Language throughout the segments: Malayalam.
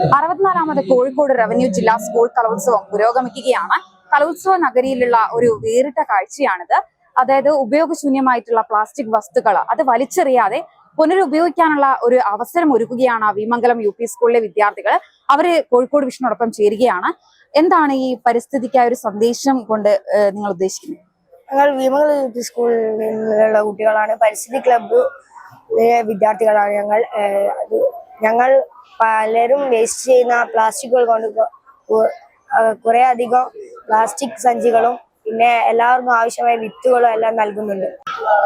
64ാമത് കോഴിക്കോട് റവന്യൂ ജില്ലാ സ്കൂൾ കലോത്സവം പുരോഗമിക്കുകയാണ്. കലോത്സവ നഗരിയിലുള്ള ഒരു വേറിട്ട കാഴ്ചയാണിത്. അതായത് ഉപയോഗശൂന്യമായിട്ടുള്ള പ്ലാസ്റ്റിക് വസ്തുക്കൾ അത് വലിച്ചെറിയാതെ പുനരുപയോഗിക്കാനുള്ള ഒരു അവസരം ഒരുക്കുകയാണ് വിമംഗലം യു.പി. സ്കൂളിലെ വിദ്യാർത്ഥികൾ. അവര് കോഴിക്കോട് വിഷനോടൊപ്പം ചേരുകയാണ്. എന്താണ് ഈ പരിസ്ഥിതിക്കായ ഒരു സന്ദേശം കൊണ്ട് നിങ്ങൾ ഉദ്ദേശിക്കുന്നത്? ഞങ്ങൾ വിമംഗലം യു.പി. സ്കൂളിലുള്ള കുട്ടികളാണ്. പരിസ്ഥിതി ക്ലബ്ബ് വിദ്യാർത്ഥികളാണ് ഞങ്ങൾ പലരും വേസ്റ്റ് ചെയ്യുന്ന പ്ലാസ്റ്റിക്കുകൾ കൊണ്ട് കുറെ അധികം പ്ലാസ്റ്റിക് സഞ്ചികളും പിന്നെ എല്ലാവർക്കും ആവശ്യമായ വിത്തുകളും എല്ലാം നൽകുന്നുണ്ട്.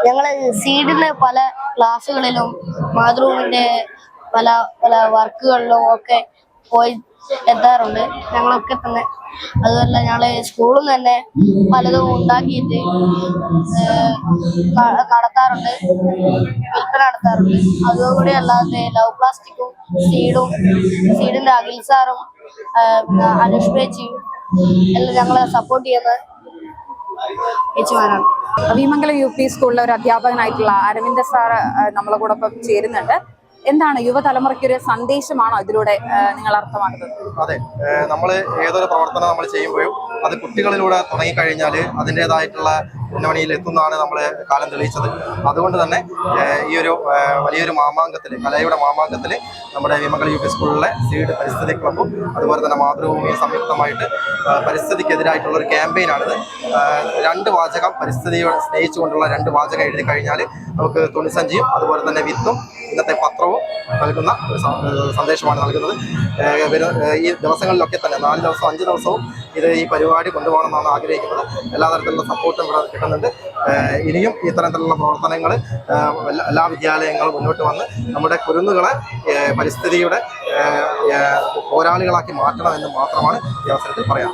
ഞങ്ങൾ സീഡിന് പല ക്ലാസ്സുകളിലും മാതൃഭൂമിന്റെ പല പല വർക്കുകളിലും ഒക്കെ പോയി എത്താറുണ്ട്. ഞങ്ങളൊക്കെ തന്നെ അതുമല്ല ഞങ്ങള് സ്കൂളിൽ നിന്ന് തന്നെ പലതും ഉണ്ടാക്കിയിട്ട് നടത്താറുണ്ട്, വിൽപ്പന നടത്താറുണ്ട്. അതുകൂടി അല്ലാതെ ലവ് പ്ലാസ്റ്റിക്കും സീഡിന്റെ അഖിൽ സാറും അനുഷ് പേച്ചിയും എല്ലാം ഞങ്ങളെ സപ്പോർട്ട് ചെയ്യുന്ന ചേച്ചിമാരാണ്. വിമംഗലം യു.പി. സ്കൂളിലെ ഒരു അധ്യാപകനായിട്ടുള്ള അരവിന്ദ സാറ് നമ്മളെ കൂടൊപ്പം ചേരുന്നുണ്ട്. എന്താണ് യുവതലമുറയ്ക്ക് ഒരു സന്ദേശമാണോ ഇതിലൂടെ നിങ്ങൾ അർത്ഥമാക്കുന്നത്? അതെ, നമ്മൾ ഏതൊരു പ്രവർത്തനം നമ്മൾ ചെയ്യുമ്പോഴും അത് കുട്ടികളിലൂടെ തുടങ്ങിക്കഴിഞ്ഞാൽ അതിൻ്റെതായിട്ടുള്ള ഉന്നമണിയിൽ എത്തുന്നതാണ് നമ്മൾ കാലം തെളിയിച്ചത്. അതുകൊണ്ട് തന്നെ ഈ ഒരു വലിയൊരു മാമാങ്കത്തിൽ, കലയുടെ മാമാങ്കത്തിൽ നമ്മുടെ വിമംഗലം യു.പി. സ്കൂളിലെ സീഡ് പരിസ്ഥിതി ക്ലബ്ബും അതുപോലെ തന്നെ മാതൃഭൂമിയും സംയുക്തമായിട്ട് പരിസ്ഥിതിക്കെതിരായിട്ടുള്ള ഒരു ക്യാമ്പയിനാണിത്. 2 വാചകം പരിസ്ഥിതിയോട് സ്നേഹിച്ചുകൊണ്ടുള്ള 2 വാചകം എഴുതി കഴിഞ്ഞാൽ നമുക്ക് തുണിസഞ്ചിയും അതുപോലെ തന്നെ വിത്തും ഇന്നത്തെ പത്രവും നൽകുന്ന ഒരു സന്ദേശമാണ് നൽകുന്നത്. ഈ ദിവസങ്ങളിലൊക്കെ തന്നെ 4 ദിവസം 5 ദിവസവും ഈ പരിപാടി കൊണ്ടുപോകണമെന്നാണ് ആഗ്രഹിക്കുന്നത്. എല്ലാ തരത്തിലുള്ള സപ്പോർട്ടും ഇവിടെ കിട്ടുന്നുണ്ട്. ഇനിയും ഇത്തരത്തിലുള്ള പ്രവർത്തനങ്ങൾ എല്ലാ വിദ്യാലയങ്ങളും മുന്നോട്ട് വന്ന് നമ്മുടെ കുരുന്നുകളെ പരിസ്ഥിതിയുടെ പോരാളികളാക്കി മാറ്റണമെന്ന് മാത്രമാണ് ഈ അവസരത്തിൽ പറയാം.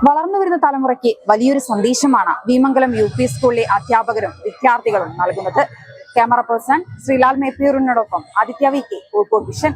വളർന്നു വരുന്ന തലമുറയ്ക്ക് വലിയൊരു സന്ദേശമാണ് വിമംഗലം യു.പി. സ്കൂളിലെ അധ്യാപകരും വിദ്യാർത്ഥികളും നൽകുന്നത്. ക്യാമറ പേഴ്സൺ ശ്രീലാൽ മേപ്പിയൂരിനോടൊപ്പം ആദിത്യ വി.കെ, കോഴിക്കോട് വിഷൻ.